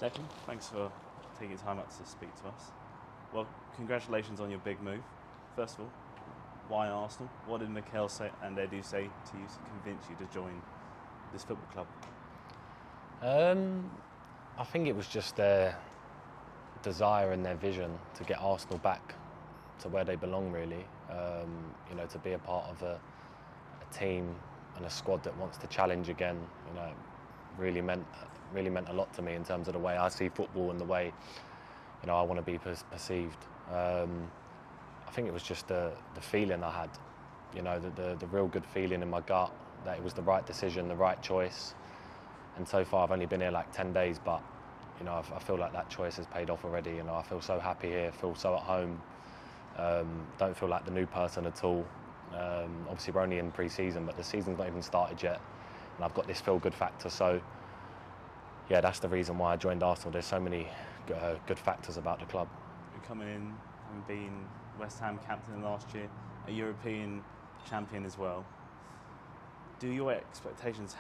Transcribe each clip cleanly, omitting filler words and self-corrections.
Declan, thanks for taking time out to speak to us. Well, congratulations on your big move. First of all, why Arsenal? What did Nketiah and Edu say to you to convince you to join this football club? I think it was just their desire and their vision to get Arsenal back to where they belong, really. To be a part of a team and a squad that wants to challenge again, really meant a lot to me in terms of the way I see football and the way I want to be perceived. I think it was just the feeling I had, the real good feeling in my gut that it was the right decision, the right choice. And so far I've only been here like 10 days, but I feel like that choice has paid off already. I feel so happy here, feel so at home. Don't feel like the new person at all. Obviously we're only in pre-season, but the season's not even started yet, and I've got this feel-good factor. So yeah, that's the reason why I joined Arsenal. There's so many good factors about the club. You're coming in and being West Ham captain last year, a European champion as well. Do your expectations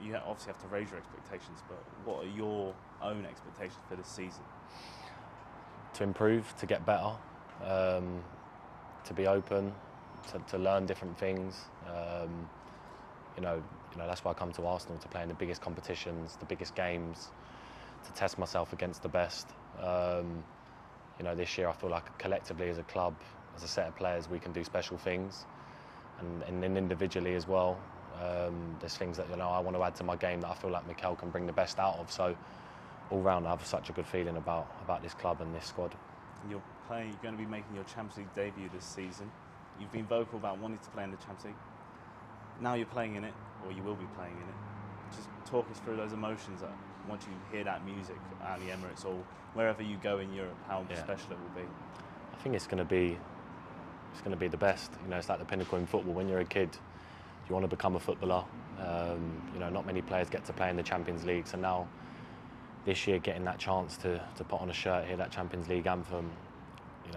you obviously have to raise your expectations, but what are your own expectations for this season? To improve, to get better, to be open, to learn different things. That's why I come to Arsenal, to play in the biggest competitions, the biggest games, to test myself against the best. This year I feel like collectively as a club, as a set of players, we can do special things, and individually as well. There's things that I want to add to my game that I feel like Mikel can bring the best out of. So all round I have such a good feeling about this club and this squad. You're going to be making your Champions League debut this season. You've been vocal about wanting to play in the Champions League. Now you're playing in it, or you will be playing in it. Just talk us through those emotions once you hear that music at the Emirates or wherever you go in Europe, how special it will be. I think it's going to be the best. It's like the pinnacle in football. When you're a kid, you want to become a footballer. Not many players get to play in the Champions League, so now this year getting that chance to put on a shirt, hear that Champions League anthem,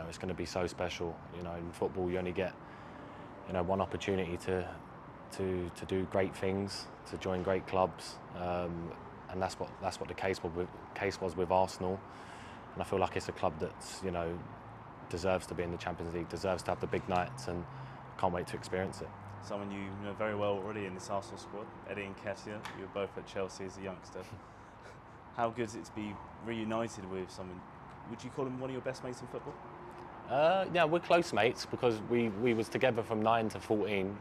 it's going to be so special. In football you only get one opportunity to do great things, to join great clubs, and that's what the case was with Arsenal. And I feel like it's a club that's deserves to be in the Champions League, deserves to have the big nights, and can't wait to experience it. Someone you know very well already in this Arsenal squad, Eddie and Nketiah. You were both at Chelsea as a youngster. How good is it to be reunited with someone? Would you call him one of your best mates in football? Yeah, we're close mates because we was together from 9 to 14,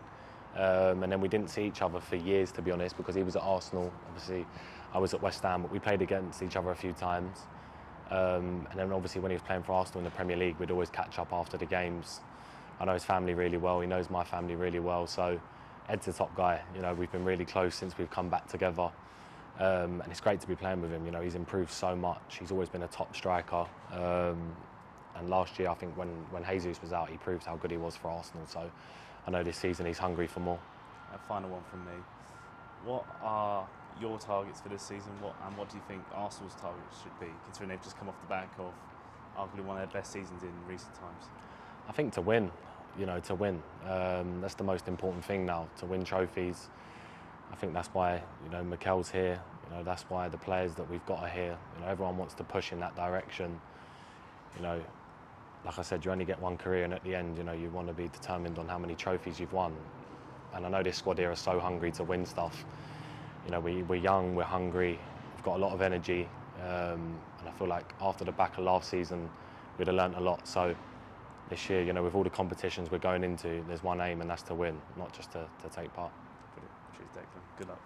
and then we didn't see each other for years, to be honest, because he was at Arsenal. Obviously, I was at West Ham, but we played against each other a few times. And then obviously when he was playing for Arsenal in the Premier League, we'd always catch up after the games. I know his family really well, he knows my family really well, so Ed's a top guy. We've been really close since we've come back together, and it's great to be playing with him. He's improved so much, he's always been a top striker, and last year I think when Jesus was out, he proved how good he was for Arsenal, so I know this season he's hungry for more. A final one from me. What are your targets for this season, and what do you think Arsenal's targets should be, considering they've just come off the back of arguably one of their best seasons in recent times? I think to win, to win. That's the most important thing now, to win trophies. I think that's why, Mikel's here. That's why the players that we've got are here. Everyone wants to push in that direction. Like I said, you only get one career, and at the end, you want to be determined on how many trophies you've won. And I know this squad here are so hungry to win stuff. We're young, we're hungry, we've got a lot of energy, and I feel like after the back of last season, we'd have learnt a lot. So this year, with all the competitions we're going into, there's one aim, and that's to win, not just to take part. Brilliant. Cheers, Declan. Good luck.